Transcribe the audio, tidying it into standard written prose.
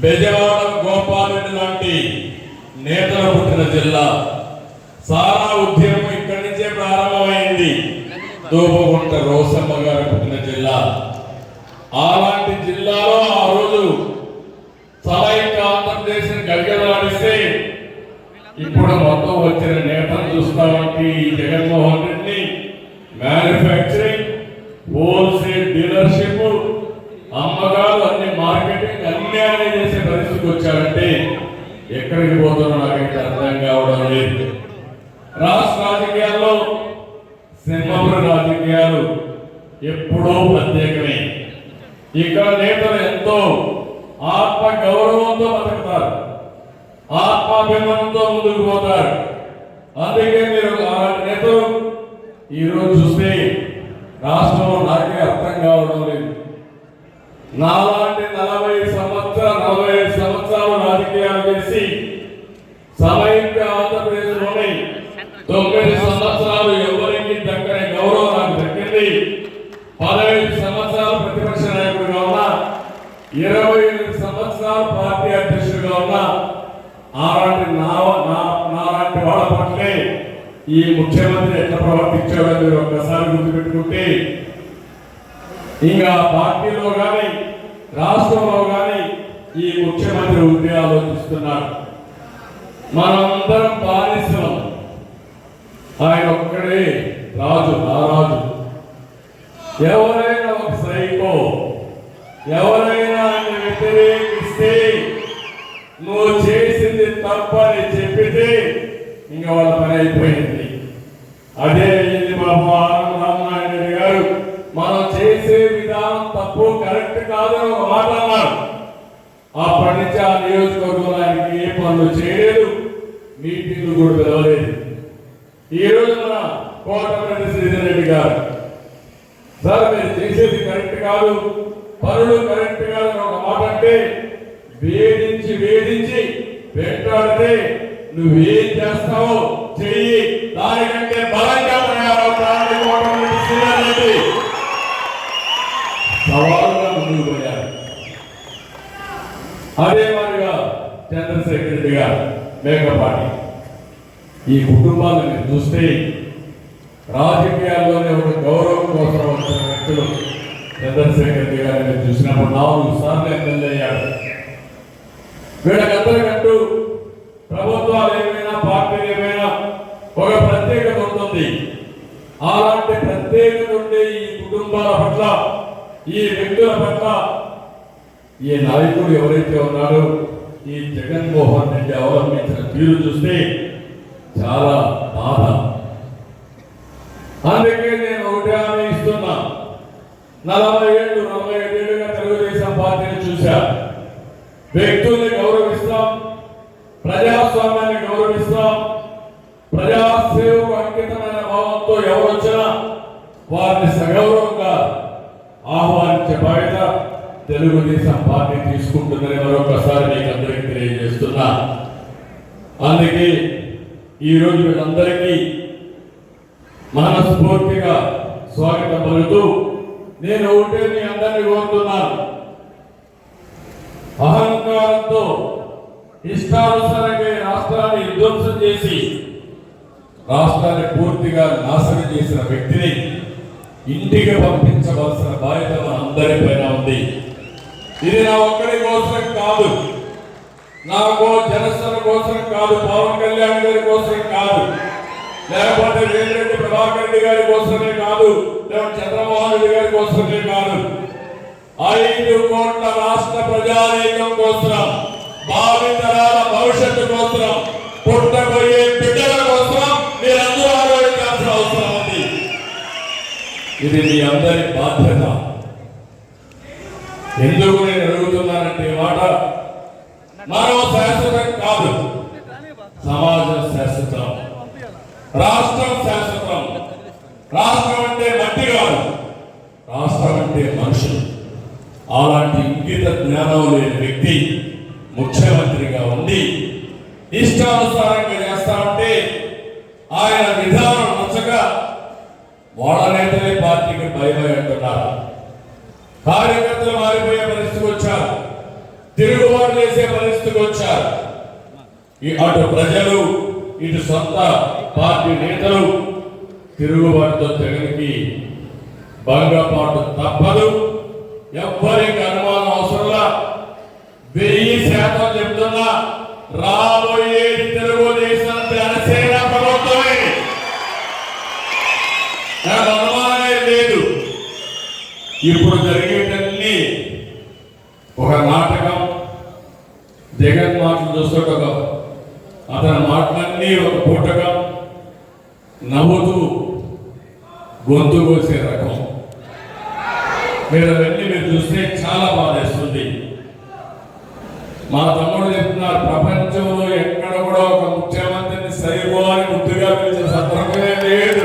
బెజవాడ గోపాలరెడ్డి లాంటి నేతలు పుట్టిన జిల్లా. సారా ఉద్యమం ఇక్కడి నుంచే ప్రారంభమైంది. దూపగుంట రోసమ్మ గారు పుట్టిన జిల్లా. అలాంటి జిల్లాలో ఆ రోజు సమైక్య ఆంధ్రప్రదేశ్ గడిగలాడిస్తే ఇప్పుడు మొత్తం వచ్చిన నేతలు చూస్తామంటే Jaganmohan Reddy manufacturing, wholesale dealership, అమ్మగారు, అన్ని మార్కెటింగ్ అన్ని ఆయన చేసే పరిస్థితికి వచ్చారంటే ఎక్కడికి పోతున్నా నాకైతే అర్థం కావడం లేదు. రాష్ట్ర రాజకీయాల్లో సింహపురి రాజకీయాలు ఎప్పుడూ ప్రత్యేకమే. ఇక్కడ నేతలు ఎంతో ఆత్మ గౌరవంతో బతుకుతారు, ఆత్మాభిమానంతో ముందుకు పోతారు. అందుకే మీరు అలాంటి నేతలు ఈరోజు చూస్తే రాష్ట్రంలో నాకే అర్థం కావడం లేదు. నాలాంటి 45 సంవత్సరాలు రాజకీయాలు చేసి సమైక్య ఆంధ్రప్రదేశ్లోని 9 సంవత్సరాలు ఎవరికి దక్కని గౌరవం నాకు దక్కింది. 15 సంవత్సరాలు ప్రతిపక్ష నాయకుడిగా ఉన్నా, 28 సంవత్సరాలు పార్టీ అధ్యక్షుడిగా ఉన్నా, అలాంటి నాలాంటి వాళ్ళ పట్లే ఈ ముఖ్యమంత్రి ఎట్లా ప్రవర్తించాడో మీరు ఒక్కసారి గుర్తుపెట్టుకుంటే ఇంకా పార్టీలో కానీ రాష్ట్రంలో కానీ ఈ ముఖ్యమంత్రి ఉంటే ఆలోచిస్తున్నారు. మనమందరం బానిసం, ఆయన ఒక్కడే రాజు, ఆ రాజు. ఎవరైనా ఒక సైకో, ఎవరైనా ఆయన వ్యతిరేకిస్తే, నువ్వు చేసింది తప్పని చెప్పితే ఇంకా వాళ్ళ పని అయిపోయింది. అదే అయింది బాబు రామనారాయణ గారు. మనం చేసే విధానం తప్పు, కరెక్ట్ కాదని ఒక మాట అన్నారు. అప్పటి నుంచి ఆ నియోజకవర్గానికి ఏ పనులు చేయలేదు, మీటింగ్లు కూడా పిలవలేదు. ఈ రోజు మన కోటమిరెడ్డి శ్రీధర్ రెడ్డి గారు, సార్ మీరు చేసేది కరెక్ట్ కాదు, పనులు కరెక్ట్ కాదు అని ఒక మాట అంటే వేధించి వెంటాడితే నువ్వేం చేస్తావో చెయ్యి, దానికంటే బలంగా సవాలుగా ముందుకు పోయారు. అదే మాదిరిగా చంద్రశేఖర్ రెడ్డి గారు, మేకపాటి, ఈ కుటుంబాలను మీరు చూస్తే రాజకీయాల్లోనే ఒక గౌరవం కోసం వచ్చిన వ్యక్తులు. చంద్రశేఖర్ రెడ్డి గారిని చూసినప్పుడు 4 సార్లు ఎమ్మెల్యే అయ్యారు. వీళ్ళకందరికంటూ ప్రభుత్వాలు ఏమైనా పార్టీలు ఏమైనా ఒక ప్రత్యేకత ఉంటుంది. అలాంటి ప్రత్యేకత ఉండే ఈ కుటుంబాల పట్ల, ఈ వ్యక్తుల పట్ల ఈ నాయకుడు ఎవరైతే ఉన్నారో ఈ జగన్మోహన్ రెడ్డి అవలంబించిన తీరు చూస్తే చాలా బాధ. అందుకే నేను ఒకటి హామీ ఇస్తున్నా, 45 ఏళ్ళుగా తెలుగుదేశం పార్టీని చూశా. వ్యక్తుల్ని గౌరవిస్తాం, ప్రజాస్వామ్యాన్ని గౌరవిస్తాం, ప్రజాసేవకు అంకితమైన భావంతో ఎవరొచ్చినా వారిని సగౌరవంగా ఆహ్వానించే బాధ్యత తెలుగుదేశం పార్టీ తీసుకుంటుందని మరొకసారి మీకు అందరికీ తెలియజేస్తున్నా. అందుకే ఈరోజు వీళ్ళందరికీ మనస్ఫూర్తిగా స్వాగతం పలుకుతూ నేను ఒకటే మీ అందరినీ కోరుతున్నాను, అహంకారంతో ఇష్టానుసారంగా రాష్ట్రాన్ని విధ్వంసం చేసి రాష్ట్రాన్ని పూర్తిగా నాశనం చేసిన వ్యక్తిని ఇంటికి పంపించవలసిన బాధ్యత మన అందరిపైన ఉంది. ఇది నా ఒక్కడి కోసం కాదు, నాకు జనసేన కోసం కాదు, పవన్ కళ్యాణ్ గారి కోసం కాదు, లేకపోతే వేమిరెడ్డి ప్రభాకర్ రెడ్డి గారి కోసమే కాదు, లేకపోతే చంద్రమోహన్ రెడ్డి గారి కోసమే కాదు, 5 కోట్ల రాష్ట్ర ప్రజానీకం కోసం, భావితరాల భవిష్యత్తు కోసం, పుట్టబోయే బిడ్డల కోసం మీరందరూ ఆలోచించాల్సిన అవసరం ఉంది. ఇది మీ అందరి బాధ్యత. ఎందుకు నేను అడుగుతున్నానంటే మాట, మనం శాశ్వతం కాదు, సమాజం శాశ్వతం, రాష్ట్రం శాశ్వతం. రాష్ట్రం అంటే మట్టి కాదు, రాష్ట్రం అంటే మనుషులు. అలాంటి ఇంగిత జ్ఞానం లేని వ్యక్తి ముఖ్యమంత్రిగా ఉండి ఇష్టానుసారంగా చేస్తా ఉంటే ఆయన విధానం నచ్చక వాళ్ళ నేతలే పార్టీకి భయమై అంటున్నారు. కార్యకర్తలు మారిపోయే పరిస్థితికి వచ్చారు. తిరుగుబాటు చేసే పరిస్థితికి వచ్చారు. అటు ప్రజలు ఇటు సొంత పార్టీ నేతలు తిరుగుబాటుతో జగన్కి భంగపాటు తప్పదు. ఎవ్వరికి అనుమానం అవసరంలా 1000% చెప్తున్నా, రాబోయేది తెలుగుదేశం జనసేన ప్రభుత్వమే. నాకు అనుమానమే లేదు. ఇప్పుడు జరిగేటన్ని ఒక నాటకం. జగన్ మాటలు చూస్తుండగా అతని మాటలన్నీ ఒక పూటకం, నవ్వుతూ గొంతు కోసే రకం. మీరు అవన్నీ చూస్తే చాలా బాధేస్తుంది. మా తమ్ముడు చెప్తున్నారు, ప్రపంచంలో ఎక్కడ కూడా ఒక ముఖ్యమంత్రిని సరిపోని ముద్దుగా పిలిచిన సందర్భమే లేదు.